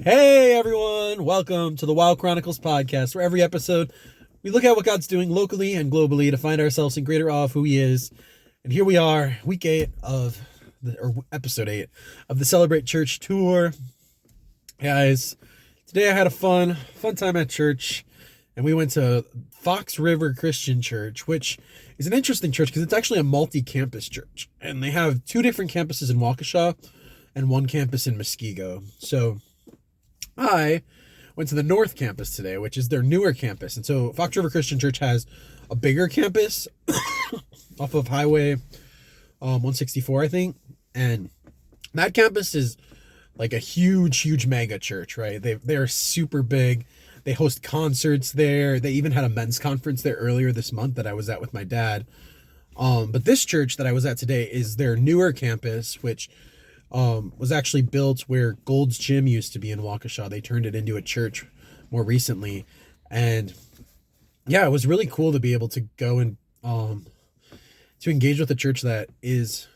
Hey everyone, welcome to the Wild Chronicles podcast, where every episode we look at what God's doing locally and globally to find ourselves in greater awe of who He is. And here we are, episode 8 of the Celebrate Church tour. Guys, today I had a fun time at church, and we went to Fox River Christian Church, which is an interesting church because it's actually a multi-campus church, and they have 2 different campuses in Waukesha and 1 campus in Muskego. So I went to the North Campus today, which is their newer campus. And so Fox River Christian Church has a bigger campus off of Highway 164, I think. And that campus is like a huge mega church, right? They're super big. They host concerts there. They even had a men's conference there earlier this month that I was at with my dad. But this church that I was at today is their newer campus, which was actually built where Gold's Gym used to be in Waukesha. They turned it into a church more recently. And yeah, it was really cool to be able to go and to engage with a church that is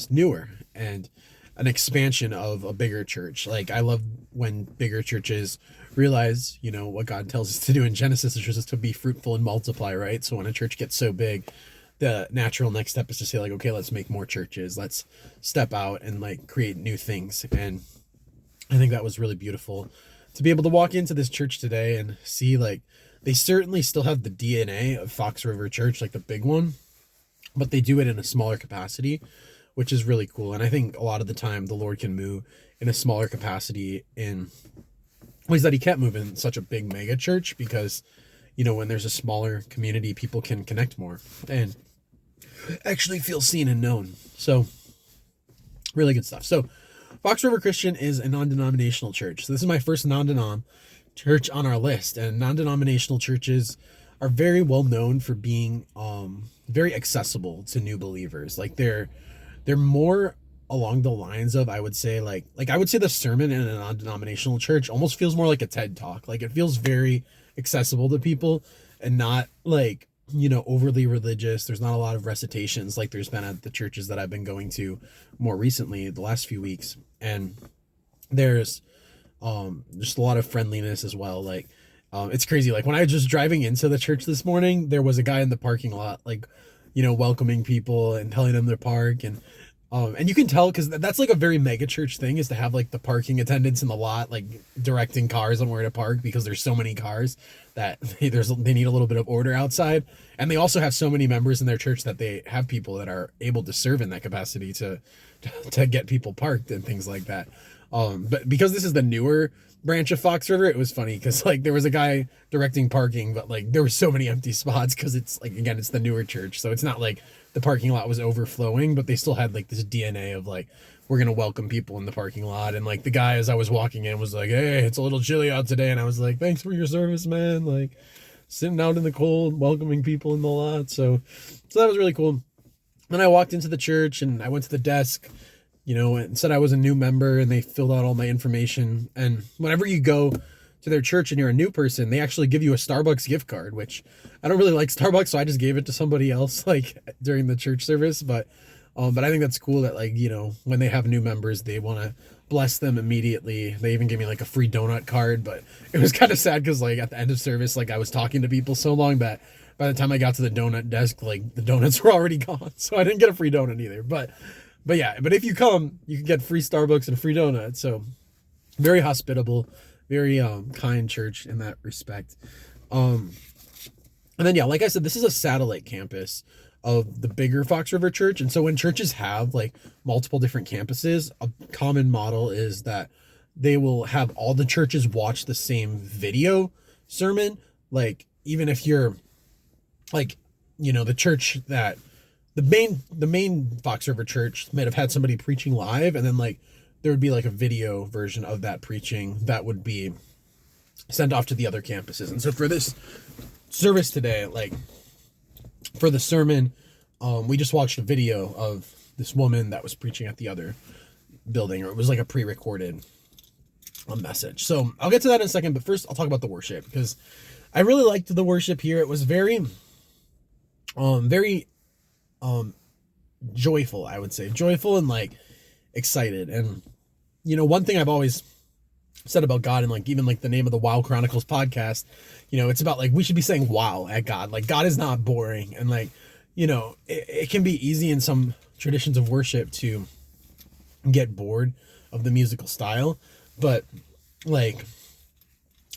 newer and an expansion of a bigger church. Like, I love when bigger churches realize, what God tells us to do in Genesis, which is to be fruitful and multiply, right? So when a church gets so big, the natural next step is to say, like, okay, let's make more churches. Let's step out and like create new things. And I think that was really beautiful to be able to walk into this church today and see, like, they certainly still have the DNA of Fox River Church, like the big one, but they do it in a smaller capacity, which is really cool. And I think a lot of the time the Lord can move in a smaller capacity in ways that He can't move in such a big mega church, because, when there's a smaller community, people can connect more and actually feel seen and known. So really good stuff. So Fox River Christian is a non-denominational church. So this is my first non-denom church on our list, and non-denominational churches are very well known for being very accessible to new believers. Like, they're more along the lines of, I would say, like I would say the sermon in a non-denominational church almost feels more like a TED Talk. Like, it feels very accessible to people and not like, overly religious. There's not a lot of recitations like there's been at the churches that I've been going to more recently, the last few weeks. And there's just a lot of friendliness as well. Like, it's crazy. Like, when I was just driving into the church this morning, there was a guy in the parking lot, like, welcoming people and telling them to park. And you can tell, because that's like a very mega church thing, is to have like the parking attendants in the lot, like directing cars on where to park, because there's so many cars that they need a little bit of order outside. And they also have so many members in their church that they have people that are able to serve in that capacity to get people parked and things like that. But because this is the newer branch of Fox River, it was funny because, like, there was a guy directing parking, but like there were so many empty spots because it's like, again, it's the newer church, so it's not like the parking lot was overflowing, but they still had like this DNA of like, we're gonna welcome people in the parking lot. And like, the guy, as I was walking in, was like, hey, it's a little chilly out today, and I was like, thanks for your service, man. Like, sitting out in the cold, welcoming people in the lot. So that was really cool. Then I walked into the church and I went to the desk, and said I was a new member, and they filled out all my information. And whenever you go to their church and you're a new person, they actually give you a Starbucks gift card, which I don't really like Starbucks, so I just gave it to somebody else, like, during the church service. But I think that's cool that, like, when they have new members, they want to bless them immediately. They even gave me like a free donut card, but it was kind of sad because, like, at the end of service, like, I was talking to people so long that by the time I got to the donut desk, like, the donuts were already gone. So I didn't get a free donut either. But yeah, but if you come, you can get free Starbucks and a free donut. So very hospitable, very kind church in that respect. And then, yeah, like I said, this is a satellite campus of the bigger Fox River Church. And so when churches have like multiple different campuses, a common model is that they will have all the churches watch the same video sermon. Like, even if you're like, the church that the main Fox River Church might have had somebody preaching live, and then like there would be like a video version of that preaching that would be sent off to the other campuses. And so for this service today, like, for the sermon, we just watched a video of this woman that was preaching at the other building, or it was like a pre-recorded message. So I'll get to that in a second, but first I'll talk about the worship, because I really liked the worship here. It was very joyful, I would say. Joyful and like excited. And one thing I've always said about God, and like even like the name of the Wow Chronicles podcast, it's about like we should be saying wow at God. Like God is not boring, and like it can be easy in some traditions of worship to get bored of the musical style, but like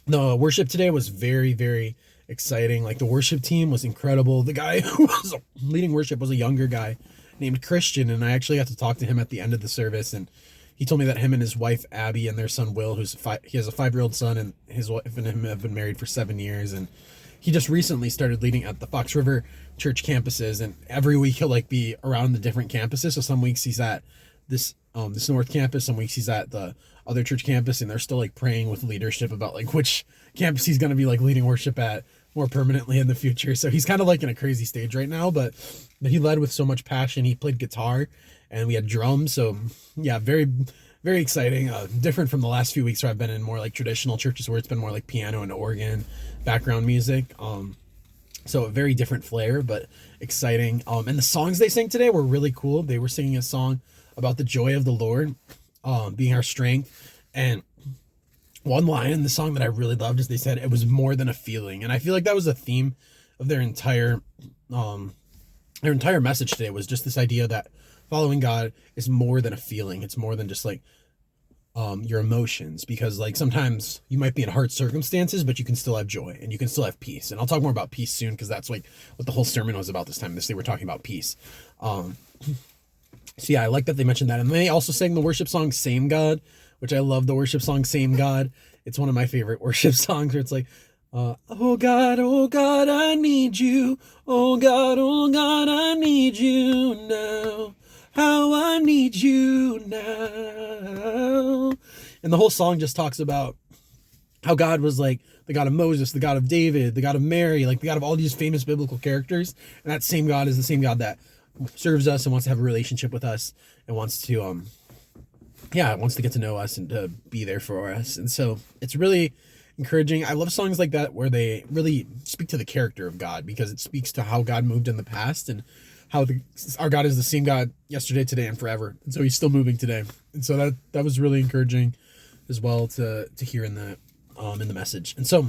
the worship today was very, very exciting. Like the worship team was incredible. The guy who was leading worship was a younger guy named Christian, and I actually got to talk to him at the end of the service, and he told me that him and his wife Abby and their son Will, he has a 5-year-old son, and his wife and him have been married for 7 years, and he just recently started leading at the Fox River church campuses, and every week he'll like be around the different campuses. So some weeks he's at this north campus, some weeks he's at the other church campus, and they're still like praying with leadership about like which campus he's going to be like leading worship at more permanently in the future. So he's kind of like in a crazy stage right now, but he led with so much passion. He played guitar and we had drums. So yeah, very, very exciting. Different from the last few weeks where I've been in more like traditional churches where it's been more like piano and organ background music. So a very different flair, but exciting. And the songs they sang today were really cool. They were singing a song about the joy of the Lord, being our strength. And one line in the song that I really loved is they said it was more than a feeling. And I feel like that was a theme of their entire message today, was just this idea that following God is more than a feeling. It's more than just like your emotions, because like sometimes you might be in hard circumstances, but you can still have joy and you can still have peace. And I'll talk more about peace soon, because that's like what the whole sermon was about this time. This day we're talking about peace. So yeah, I like that they mentioned that. And they also sang the worship song Same God, which I love. The worship song Same God. It's one of my favorite worship songs, where it's like, oh God, I need you. Oh God, I need you now. How I need you now. And the whole song just talks about how God was like the God of Moses, the God of David, the God of Mary, like the God of all these famous biblical characters. And that same God is the same God that serves us and wants to have a relationship with us and wants to wants to get to know us and to be there for us. And so it's really encouraging. I love songs like that where they really speak to the character of God, because it speaks to how God moved in the past and how our God is the same God yesterday, today, and forever. And so he's still moving today. And so that was really encouraging as well to hear in the message. And so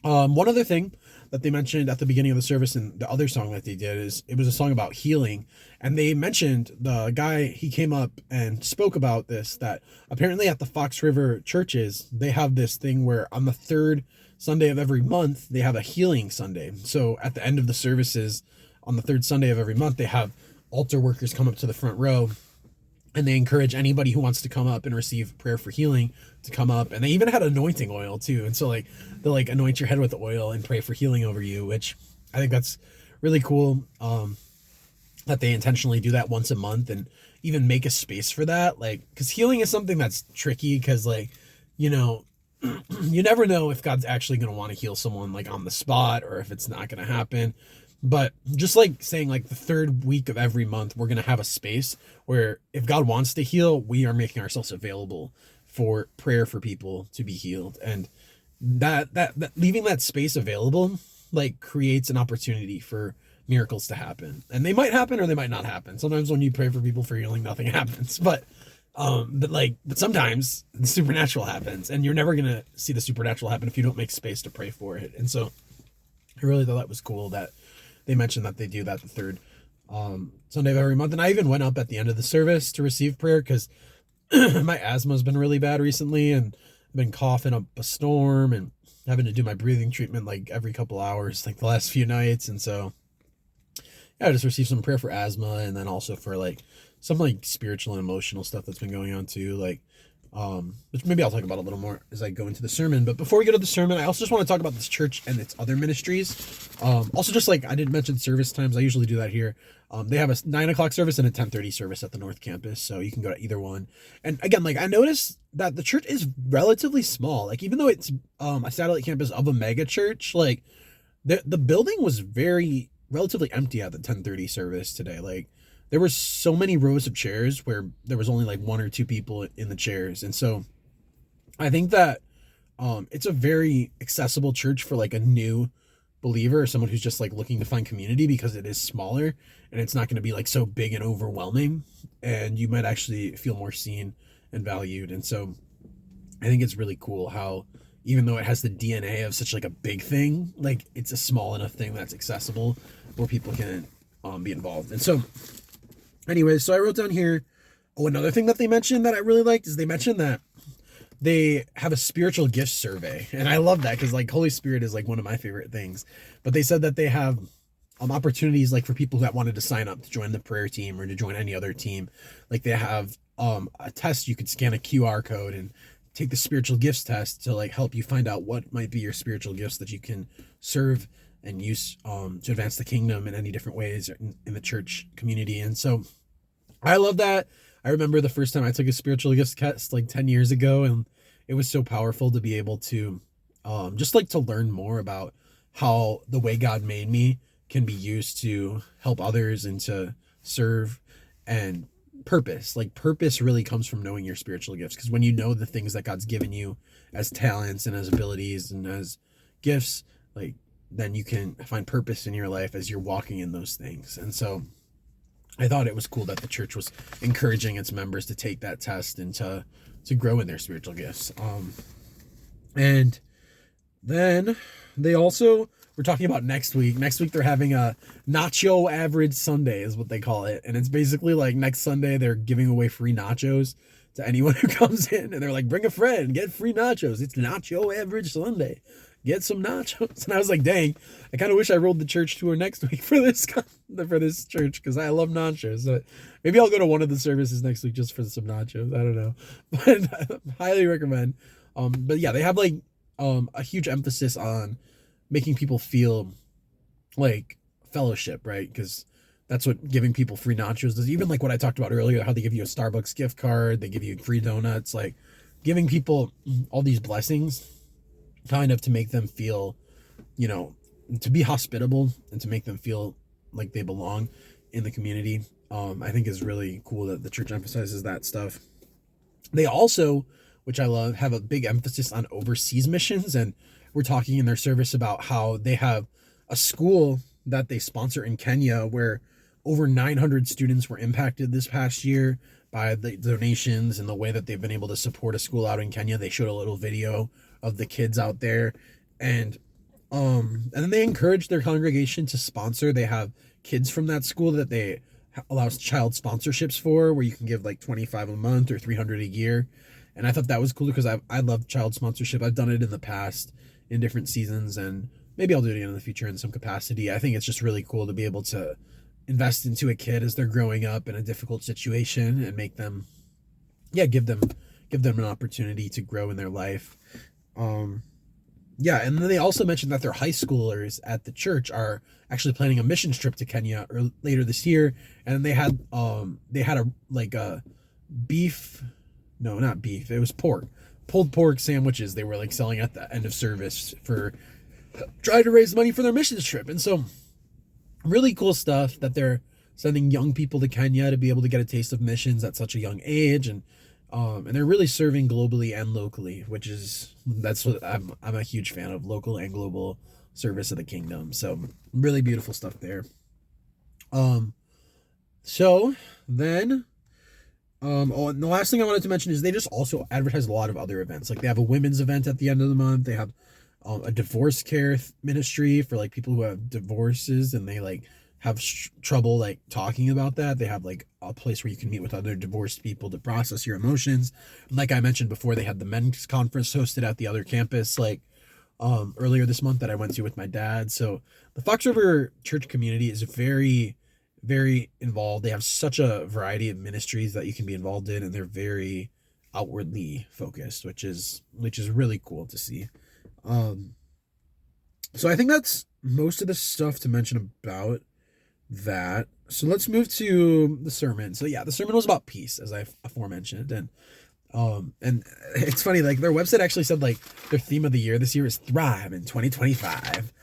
one other thing that they mentioned at the beginning of the service and the other song that they did is it was a song about healing. And they mentioned the guy, he came up and spoke about this, that apparently at the Fox River churches, they have this thing where on the third Sunday of every month, they have a healing Sunday. So at the end of the services on the third Sunday of every month, they have altar workers come up to the front row, and they encourage anybody who wants to come up and receive prayer for healing to come up. And they even had anointing oil too. And so like they'll like anoint your head with oil and pray for healing over you, which I think that's really cool. That they intentionally do that once a month and even make a space for that. Like, cause healing is something that's tricky, cause like, you never know if God's actually going to want to heal someone like on the spot, or if it's not going to happen. But just like saying like the third week of every month, we're going to have a space where if God wants to heal, we are making ourselves available for prayer for people to be healed. And that leaving that space available like creates an opportunity for miracles to happen. And they might happen or they might not happen. Sometimes when you pray for people for healing, nothing happens. But sometimes the supernatural happens, and you're never going to see the supernatural happen if you don't make space to pray for it. And so I really thought that was cool that they mentioned that they do that the third Sunday of every month. And I even went up at the end of the service to receive prayer, because my asthma has been really bad recently, and I've been coughing up a storm and having to do my breathing treatment like every couple hours, like the last few nights. And so yeah, I just received some prayer for asthma, and then also for like some like spiritual and emotional stuff that's been going on too, like which maybe I'll talk about a little more as I go into the sermon. But before we go to the sermon, I also just want to talk about this church and its other ministries. Also, just like I didn't mention service times, I usually do that here. They have a 9:00 service and a 10:30 service at the North Campus, so you can go to either one. And again, like I noticed that the church is relatively small. Like even though it's a satellite campus of a mega church, like the building was relatively empty at the 10:30 service today. Like there were so many rows of chairs where there was only like one or two people in the chairs. And so I think that it's a very accessible church for like a new believer or someone who's just like looking to find community, because it is smaller and it's not going to be like so big and overwhelming, and you might actually feel more seen and valued. And so I think it's really cool how, even though it has the DNA of such like a big thing, like it's a small enough thing that's accessible where people can be involved. And so, anyways, so I wrote down here. Oh, another thing that they mentioned that I really liked is they mentioned that they have a spiritual gift survey, and I love that because like Holy Spirit is like one of my favorite things. But they said that they have opportunities like for people that wanted to sign up to join the prayer team or to join any other team. Like they have a test, you could scan a QR code and take the spiritual gifts test to like help you find out what might be your spiritual gifts that you can serve and use to advance the kingdom in any different ways in the church community. And so I love that. I remember the first time I took a spiritual gifts test like 10 years ago, and it was so powerful to be able to just like to learn more about how the way God made me can be used to help others and to serve. And purpose, like purpose really comes from knowing your spiritual gifts, because when you know the things that God's given you as talents and as abilities and as gifts, like then you can find purpose in your life as you're walking in those things. And so I thought it was cool that the church was encouraging its members to take that test and to grow in their spiritual gifts. And then they also were talking about next week. Next week they're having a Nacho Average Sunday is what they call it. And it's basically like next Sunday they're giving away free nachos to anyone who comes in. And they're like, bring a friend, get free nachos. It's Nacho Average Sunday. Get some nachos. And I was like, dang, I kind of wish I rolled the church tour next week for this church, because I love nachos. So maybe I'll go to one of the services next week just for some nachos. I don't know, but I highly recommend. But yeah, they have like a huge emphasis on making people feel like fellowship, right? Because that's what giving people free nachos does. Even like what I talked about earlier, how they give you a Starbucks gift card, they give you free donuts, like giving people all these blessings kind of to make them feel, you know, to be hospitable and to make them feel like they belong in the community. I think is really cool that the church emphasizes that stuff. They also, which I love, have a big emphasis on overseas missions. And we're talking in their service about how they have a school that they sponsor in Kenya where over 900 students were impacted this past year by the donations and the way that they've been able to support a school out in Kenya. They showed a little video of the kids out there, and then they encourage their congregation to sponsor. They have kids from that school that they allow child sponsorships for, where you can give like $25 a month or $300 a year. And I thought that was cool because I love child sponsorship. I've done it in the past in different seasons, and maybe I'll do it again in the future in some capacity. I think it's just really cool to be able to invest into a kid as they're growing up in a difficult situation and make them, give them an opportunity to grow in their life. And then they also mentioned that their high schoolers at the church are actually planning a missions trip to Kenya later this year. And they had it was pulled pork sandwiches they were like selling at the end of service for trying to raise money for their missions trip. And so really cool stuff that they're sending young people to Kenya to be able to get a taste of missions at such a young age. And they're really serving globally and locally, that's what I'm a huge fan of, local and global service of the kingdom. So really beautiful stuff there. So then, and the last thing I wanted to mention is they just also advertise a lot of other events. Like they have a women's event at the end of the month. They have a divorce care ministry for like people who have divorces and they like have trouble like talking about that. They have like a place where you can meet with other divorced people to process your emotions. And like I mentioned before, they had the men's conference hosted at the other campus like earlier this month that I went to with my dad. So the Fox River church community is very, very involved. They have such a variety of ministries that you can be involved in, and they're very outwardly focused, which is really cool to see. So I think that's most of the stuff to mention about that. So let's move to the sermon. So yeah, the sermon was about peace, as I aforementioned, and it's funny, like their website actually said like their theme of the year this year is Thrive in 2025.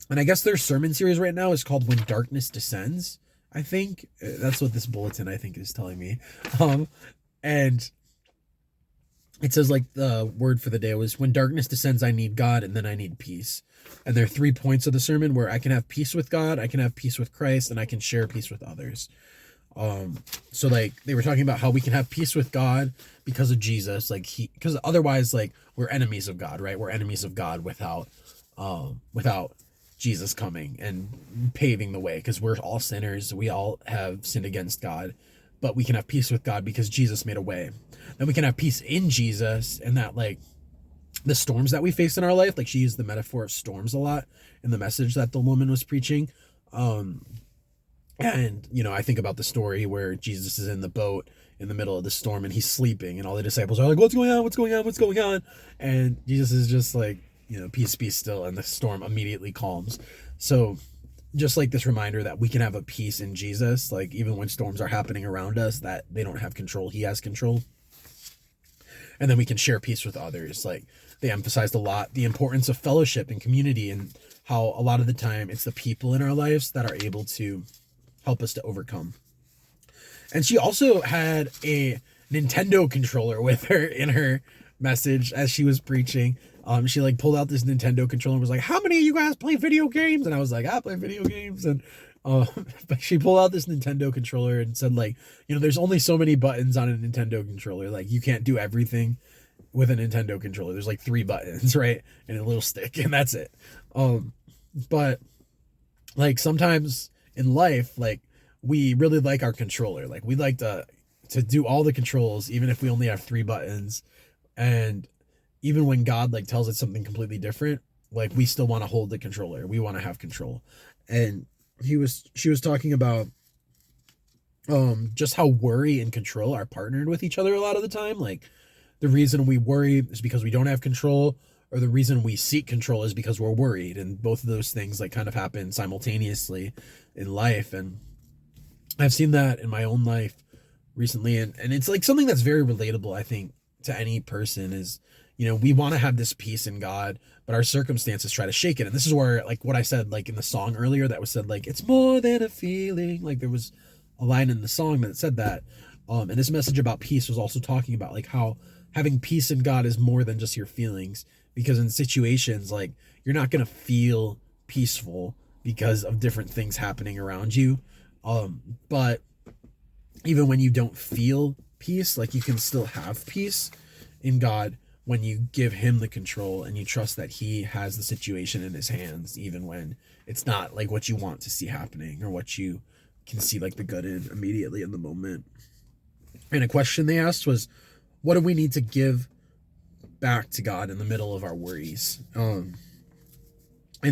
And I guess their sermon series right now is called When Darkness Descends. I think that's what this bulletin I think is telling me. And it says like the word for the day was, when darkness descends, I need God, and then I need peace. And there are 3 points of the sermon where I can have peace with God, I can have peace with Christ, and I can share peace with others. So like they were talking about how we can have peace with God because of Jesus, like because otherwise like we're enemies of God, right? We're enemies of God without Jesus coming and paving the way, because we're all sinners. We all have sinned against God, but we can have peace with God because Jesus made a way. Then we can have peace in Jesus, and that like the storms that we face in our life, like she used the metaphor of storms a lot in the message that the woman was preaching. And, I think about the story where Jesus is in the boat in the middle of the storm and he's sleeping, and all the disciples are like, what's going on? What's going on? What's going on? And Jesus is just like, peace, be still. And the storm immediately calms. So just like this reminder that we can have a peace in Jesus, like even when storms are happening around us, that they don't have control. He has control. And then we can share peace with others. Like they emphasized a lot the importance of fellowship and community, and how a lot of the time it's the people in our lives that are able to help us to overcome. And she also had a Nintendo controller with her in her message as she was preaching. She like pulled out this Nintendo controller and was like, how many of you guys play video games? And I was like, I play video games. And but she pulled out this Nintendo controller and said like, there's only so many buttons on a Nintendo controller. Like you can't do everything with a Nintendo controller. There's like 3 buttons, right? And a little stick, and that's it. But like sometimes in life, like we really like our controller. Like we like to do all the controls, even if we only have 3 buttons. And even when God like tells us something completely different, like we still want to hold the controller. We want to have control. And she was talking about just how worry and control are partnered with each other a lot of the time. Like the reason we worry is because we don't have control, or the reason we seek control is because we're worried. And both of those things like kind of happen simultaneously in life. And I've seen that in my own life recently. And it's like something that's very relatable, I think, to any person is, we want to have this peace in God, but our circumstances try to shake it. And this is where, like what I said, like in the song earlier that was said, like, it's more than a feeling. Like there was a line in the song that said that. And this message about peace was also talking about like how having peace in God is more than just your feelings, because in situations like you're not going to feel peaceful because of different things happening around you. But even when you don't feel peace, like you can still have peace in God when you give him the control and you trust that he has the situation in his hands, even when it's not like what you want to see happening or what you can see like the good in immediately in the moment. And a question they asked was, what do we need to give back to God in the middle of our worries? And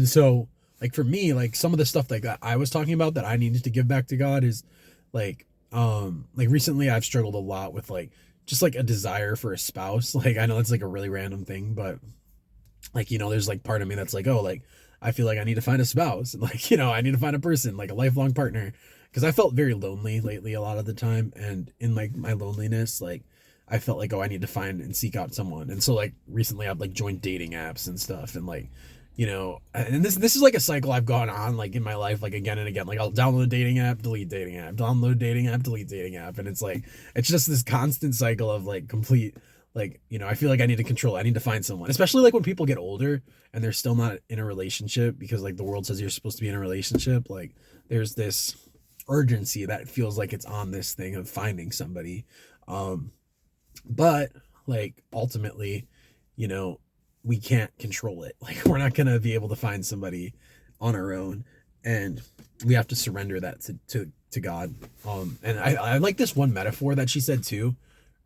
so like for me, like some of the stuff like that I was talking about that I needed to give back to God is like recently I've struggled a lot with like just like a desire for a spouse. Like I know it's like a really random thing, but like, there's like part of me that's like, oh, like I feel like I need to find a spouse, and like, I need to find a person, like a lifelong partner, because I felt very lonely lately a lot of the time. And in like my loneliness, like I felt like, oh, I need to find and seek out someone. And so like recently I've like joined dating apps and stuff, and like, and this is like a cycle I've gone on like in my life, like again and again. Like I'll download a dating app, delete dating app, download dating app, delete dating app. And it's like, it's just this constant cycle of like complete, like, I feel like I need to control, I need to find someone, especially like when people get older and they're still not in a relationship because like the world says you're supposed to be in a relationship. Like there's this urgency that feels like it's on this thing of finding somebody. But like ultimately, we can't control it. Like we're not going to be able to find somebody on our own, and we have to surrender that to God. And I like this one metaphor that she said too,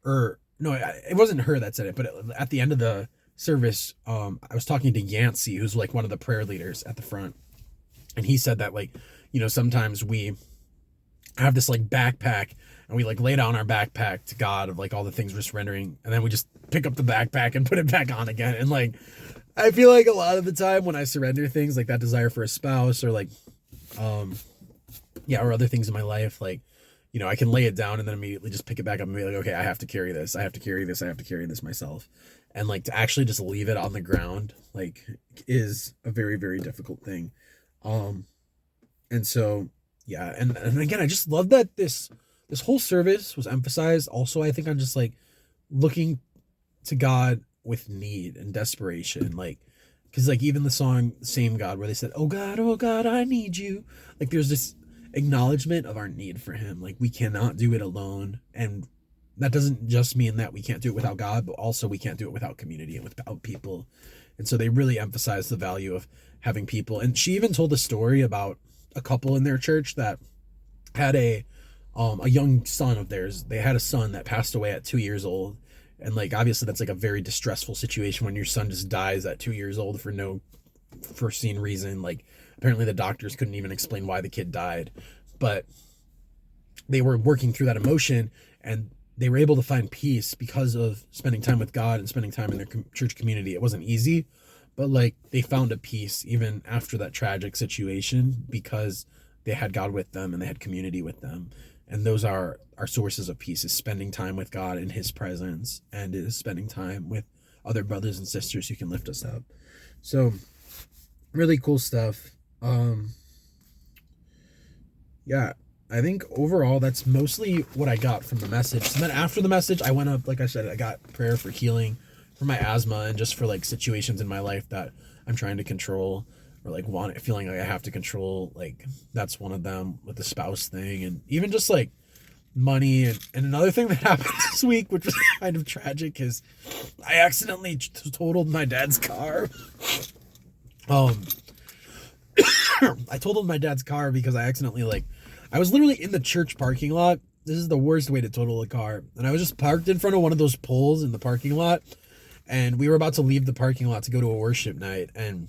or no, it wasn't her that said it, but at the end of the service, I was talking to Yancey, who's like one of the prayer leaders at the front. And he said that like, sometimes we have this like backpack and we like lay down our backpack to God of like all the things we're surrendering, and then we just pick up the backpack and put it back on again. And like I feel like a lot of the time when I surrender things like that desire for a spouse or like or other things in my life, like I can lay it down and then immediately just pick it back up and be like, okay, I have to carry this, I have to carry this myself. And like to actually just leave it on the ground like is a very, very difficult thing. And so yeah, and again, I just love that this whole service was emphasized also, I think, on just like looking to God with need and desperation. Like, because like even the song Same God, where they said, oh God, I need you. Like there's this, acknowledgement of our need for him. Like, we cannot do it alone. And that doesn't just mean that we can't do it without God, but also we can't do it without community and without people. And so they really emphasize the value of having people. And she even told a story about a couple in their church that had a young son of theirs. They had a son that passed away at 2 years old. And like, obviously that's like a very distressful situation when your son just dies at 2 years old for no foreseen reason. Like, apparently the doctors couldn't even explain why the kid died, but they were working through that emotion, and they were able to find peace because of spending time with God and spending time in their church community. It wasn't easy, but like, they found a peace even after that tragic situation because they had God with them and they had community with them. And those are our sources of peace, is spending time with God in his presence, and is spending time with other brothers and sisters who can lift us up. So really cool stuff. Yeah, I think overall that's mostly what I got from the message. And then after the message, I went up, like I said, I got prayer for healing for my asthma and just for like situations in my life that I'm trying to control, or like feeling like I have to control. Like, that's one of them, with the spouse thing, and even just like money. And another thing that happened this week, which was kind of tragic, is I accidentally totaled my dad's car. I totaled my dad's car because I accidentally, like, I was literally in the church parking lot. This is the worst way to total a car. And I was just parked in front of one of those poles in the parking lot, and we were about to leave the parking lot to go to a worship night, and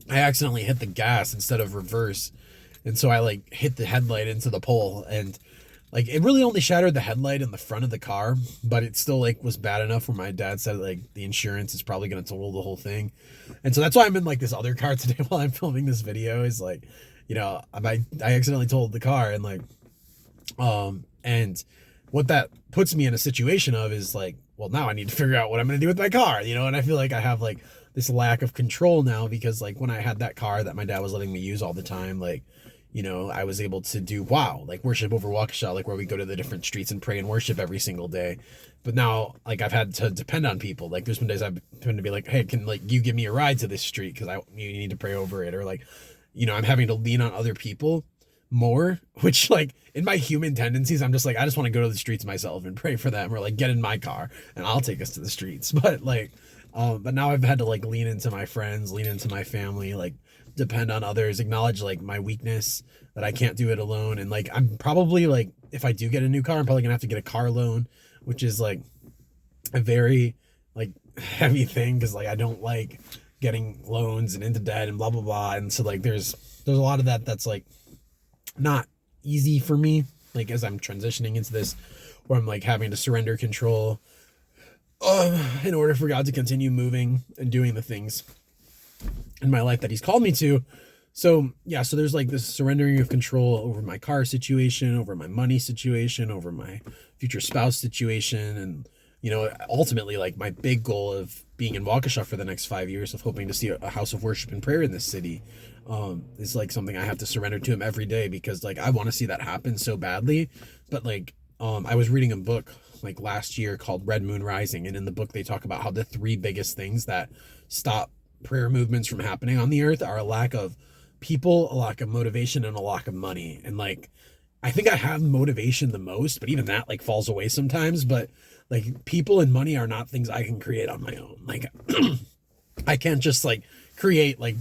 I accidentally hit the gas instead of reverse. And so I like hit the headlight into the pole, and like, it really only shattered the headlight in the front of the car, but it still like was bad enough where my dad said like the insurance is probably going to total the whole thing. And so that's why I'm in like this other car today while I'm filming this video, is like, you know, I accidentally totaled the car, and like, and what that puts me in a situation of is like, well, now I need to figure out what I'm going to do with my car, you know? And I feel like I have like this lack of control now, because like, when I had that car that my dad was letting me use all the time, like, you know, I was able to do, like worship over Waukesha, like where we go to the different streets and pray and worship every single day. But now, like, I've had to depend on people. Like, there's been days I've been to be like, hey, can like you give me a ride to this street because you need to pray over it, or like, you know, I'm having to lean on other people more, which like, in my human tendencies, I'm just like, I just want to go to the streets myself and pray for them, or like get in my car and I'll take us to the streets. But like, but now I've had to like lean into my friends, lean into my family, like depend on others, acknowledge like my weakness, that I can't do it alone. And like, I'm probably like, if I do get a new car, I'm probably gonna have to get a car loan, which is like a very like heavy thing, because like I don't like getting loans and into debt and blah blah blah. And so like there's a lot of that's like not easy for me, like as I'm transitioning into this, where I'm like having to surrender control in order for God to continue moving and doing the things in my life that he's called me to. So yeah, so there's like this surrendering of control over my car situation, over my money situation, over my future spouse situation. And, you know, ultimately like my big goal of being in Waukesha for the next 5 years, of hoping to see a house of worship and prayer in this city, is like something I have to surrender to him every day, because like I want to see that happen so badly. But like, I was reading a book like last year called Red Moon Rising. And in the book, they talk about how the 3 biggest things that stop prayer movements from happening on the earth are a lack of people, a lack of motivation, and a lack of money. And like, I think I have motivation the most, but even that like falls away sometimes. But like, people and money are not things I can create on my own. Like, I can't just like create like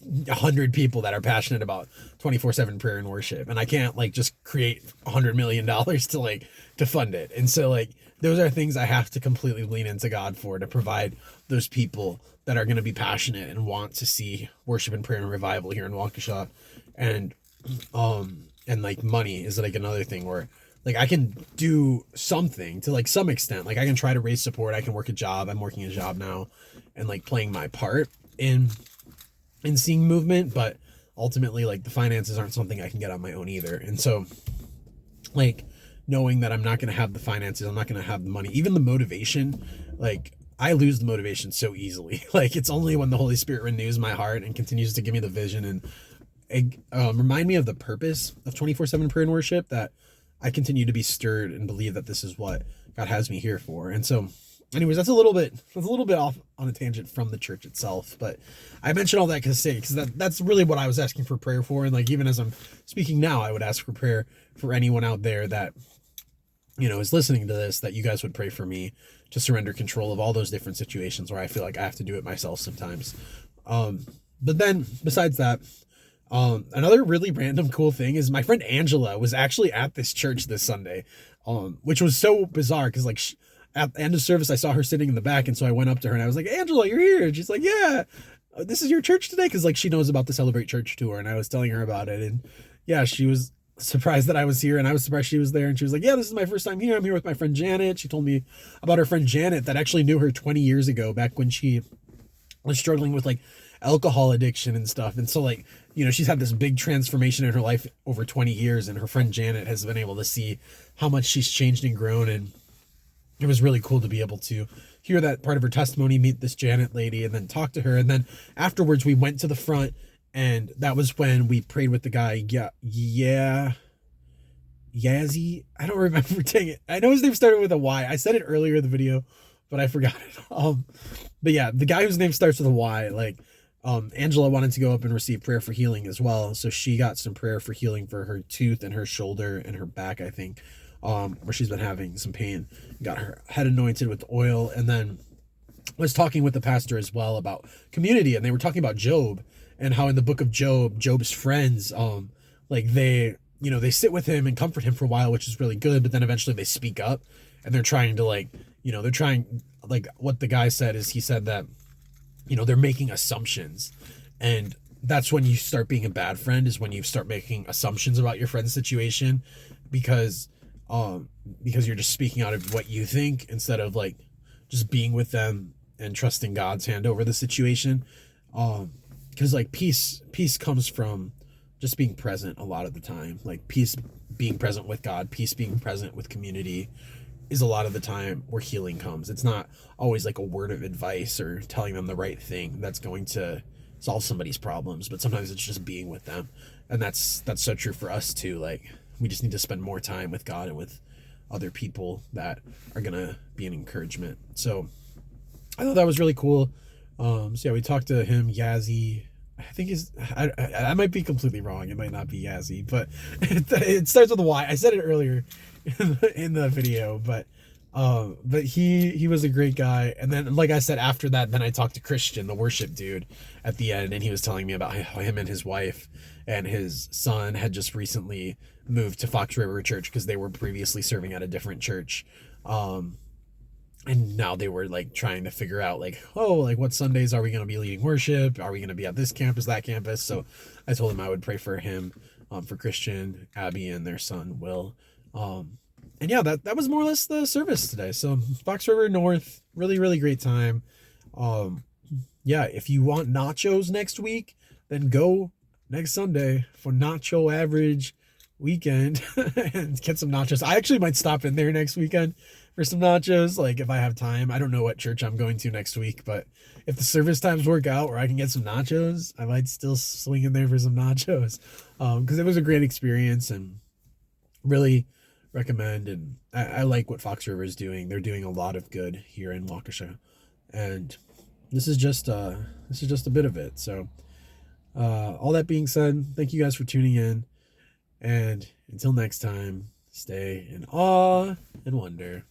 100 people that are passionate about 24/7 prayer and worship, and I can't like just create $100 million to like to fund it. And so like, those are things I have to completely lean into God for, to provide those people that are going to be passionate and want to see worship and prayer and revival here in Waukesha. And like, money is like another thing where like I can do something to like some extent. Like, I can try to raise support. I can work a job. I'm working a job now, and like playing my part in seeing movement. But ultimately, like, the finances aren't something I can get on my own either. And so like, knowing that I'm not going to have the finances, I'm not going to have the money, even the motivation, like, I lose the motivation so easily. Like, it's only when the Holy Spirit renews my heart and continues to give me the vision and remind me of the purpose of 24/7 prayer and worship, that I continue to be stirred and believe that this is what God has me here for. And so anyways, that's a little bit off on a tangent from the church itself, but I mentioned all that because that's really what I was asking for prayer for. And like, even as I'm speaking now, I would ask for prayer for anyone out there that, is listening to this, that you guys would pray for me to surrender control of all those different situations where I feel like I have to do it myself sometimes. But then besides that, another really random cool thing is my friend Angela was actually at this church this Sunday, which was so bizarre because like at the end of service, I saw her sitting in the back. And so I went up to her and I was like, Angela, you're here. And she's like, yeah, this is your church today. Cause like she knows about the Celebrate Church tour and I was telling her about it. And yeah, she was surprised that I was here and I was surprised she was there. And she was like, yeah, this is my first time here. I'm here with my friend Janet. She told me about her friend Janet that actually knew her 20 years ago, back when she was struggling with like alcohol addiction and stuff. And so like, she's had this big transformation in her life over 20 years. And her friend Janet has been able to see how much she's changed and grown. And it was really cool to be able to hear that part of her testimony, meet this Janet lady, and then talk to her. And then afterwards we went to the front, and that was when we prayed with the guy. Yazzie. I don't remember. Dang it. I know his name started with a Y. I said it earlier in the video, but I forgot it. But yeah, the guy whose name starts with a Y, like, Angela wanted to go up and receive prayer for healing as well. So she got some prayer for healing for her tooth and her shoulder and her back, I think, where she's been having some pain. Got her head anointed with oil, and then was talking with the pastor as well about community. And they were talking about Job and how in the book of Job, Job's friends, like they sit with him and comfort him for a while, which is really good. But then eventually they speak up and they're trying to like what the guy said is he said that, they're making assumptions. And that's when you start being a bad friend, is when you start making assumptions about your friend's situation, because you're just speaking out of what you think instead of like just being with them and trusting God's hand over the situation. Because like peace comes from just being present a lot of the time. Like peace being present with God, peace being present with community is a lot of the time where healing comes. It's not always like a word of advice or telling them the right thing that's going to solve somebody's problems, but sometimes it's just being with them. And that's so true for us too. Like, we just need to spend more time with God and with other people that are gonna be an encouragement. So I thought that was really cool. So yeah, we talked to him, Yazzie. I think I might be completely wrong. It might not be Yazzie, but it starts with a Y. I said it earlier in the video, but he was a great guy. And then, like I said, after that, then I talked to Christian, the worship dude, at the end, and he was telling me about how him and his wife and his son had just recently moved to Fox River Church because they were previously serving at a different church. And now they were like trying to figure out like, what Sundays are we going to be leading worship? Are we going to be at this campus, that campus? So I told him I would pray for him, for Christian, Abby, and their son, Will. And yeah, that was more or less the service today. So Fox River North, really, really great time. Yeah, if you want nachos next week, then go next Sunday for Nacho Average weekend and get some nachos. I actually might stop in there next weekend for some nachos, like if I have time. I don't know what church I'm going to next week, but if the service times work out where I can get some nachos, I might still swing in there for some nachos, because it was a great experience and really recommend. And I like what Fox River is doing. They're doing a lot of good here in Waukesha, and this is just a bit of it. So all that being said, thank you guys for tuning in, and until next time, stay in awe and wonder.